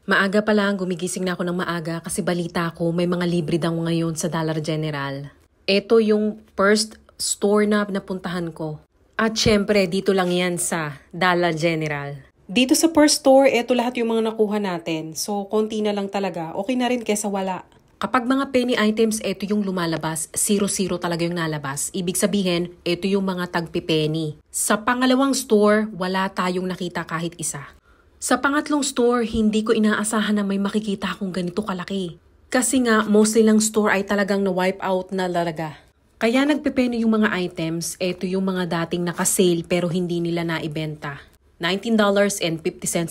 Maaga pa lang, gumigising na ako ng maaga kasi balita ko may mga libre daw ngayon sa Dollar General. Ito yung first store na napuntahan ko. At syempre, dito lang yan sa Dollar General. Dito sa first store, ito lahat yung mga nakuha natin. So, konti na lang talaga. Okay na rin kesa wala. Kapag mga penny items, ito yung lumalabas. 0-0 talaga yung nalabas. Ibig sabihin, ito yung mga tagpi-penny. Sa pangalawang store, wala tayong nakita kahit isa. Sa pangatlong store, hindi ko inaasahan na may makikita akong ganito kalaki. Kasi nga, mostly lang store ay talagang na-wipe out na talaga. Kaya nagpepeno yung mga items, eto yung mga dating naka-sale pero hindi nila naibenta. $19.50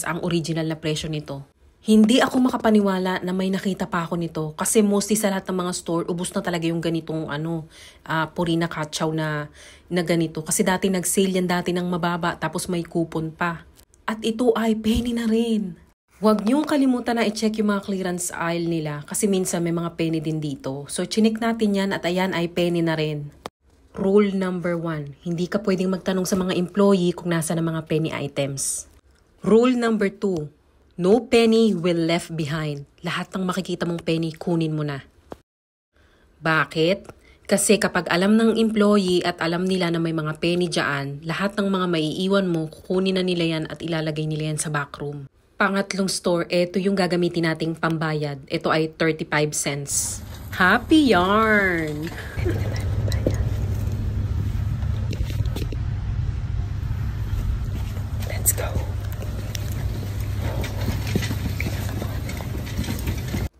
ang original na presyo nito. Hindi ako makapaniwala na may nakita pa ako nito kasi mostly sa lahat ng mga store, ubos na talaga yung ganitong Purina Kachaw na ganito. Kasi dati nag-sale yan dati ng mababa tapos may coupon pa. At ito ay penny na rin. Huwag niyong kalimutan na i-check yung mga clearance aisle nila kasi minsan may mga penny din dito. So, chinik natin yan at ayan ay penny na rin. Rule number 1. Hindi ka pwedeng magtanong sa mga employee kung nasa na mga penny items. Rule number 2. No penny will left behind. Lahat ng makikita mong penny, kunin mo na. Bakit? Kasi kapag alam ng employee at alam nila na may mga penny dyan, lahat ng mga maiiwan mo, kukunin na nila yan at ilalagay nila yan sa backroom. Pangatlong store, ito yung gagamitin nating pambayad. Ito ay 35 cents. Happy yarn! Let's go!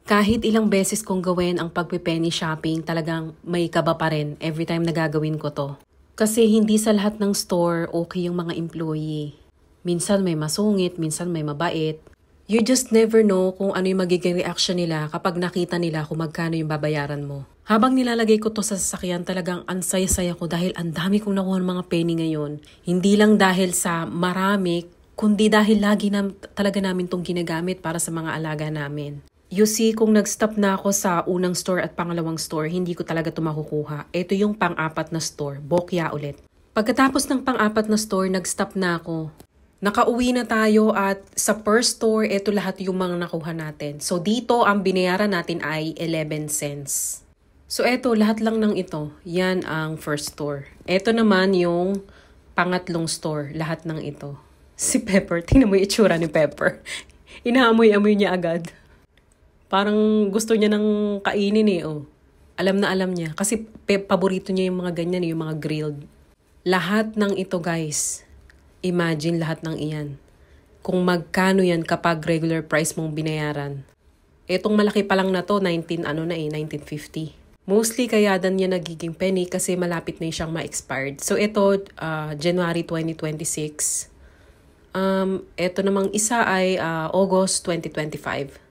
Kahit ilang beses kong gawin ang pagpe-penny shopping, talagang may kaba pa rin every time na gagawin ko to. Kasi hindi sa lahat ng store okay yung mga employee. Minsan may masungit, minsan may mabait. You just never know kung ano yung magiging reaction nila kapag nakita nila kung magkano yung babayaran mo. Habang nilalagay ko to sa sasakyan, talagang ansaya-saya ko dahil ang dami kong nakuha ng mga penny ngayon. Hindi lang dahil sa marami, kundi dahil lagi talaga namin tong ginagamit para sa mga alaga namin. You see, kung nag-stop na ako sa unang store at pangalawang store, hindi ko talaga ito makukuha. Ito yung pang-apat na store, Bokya ulit. Pagkatapos ng pang-apat na store, nag-stop na ako. Nakauwi na tayo at sa first store, ito lahat yung mga nakuha natin. So dito, ang binayaran natin ay 11 cents. So ito, lahat lang ng ito. Yan ang first store. Ito naman yung pangatlong store, lahat ng ito. Si Pepper, tingnan mo yung itsura ni Pepper. Inaamoy-amoy niya agad. Parang gusto niya nang kainin oh. Alam na alam niya. Kasi paborito niya yung mga ganyan, yung mga grilled. Lahat ng ito guys, imagine lahat ng iyan. Kung magkano yan kapag regular price mong binayaran. Etong malaki pa lang na to, 1950. Mostly kaya dan niya nagiging penny kasi malapit na siyang ma-expired. So ito, January 2026. Ito namang isa ay August 2025.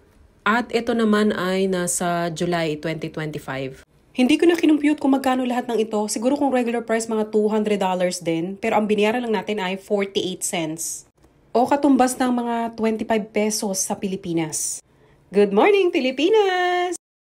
At ito naman ay nasa July 2025. Hindi ko na kinumpute kung magkano lahat ng ito. Siguro kung regular price mga $200 din. Pero ang binayaran lang natin ay 48 cents. O katumbas ng mga 25 pesos sa Pilipinas. Good morning, Pilipinas!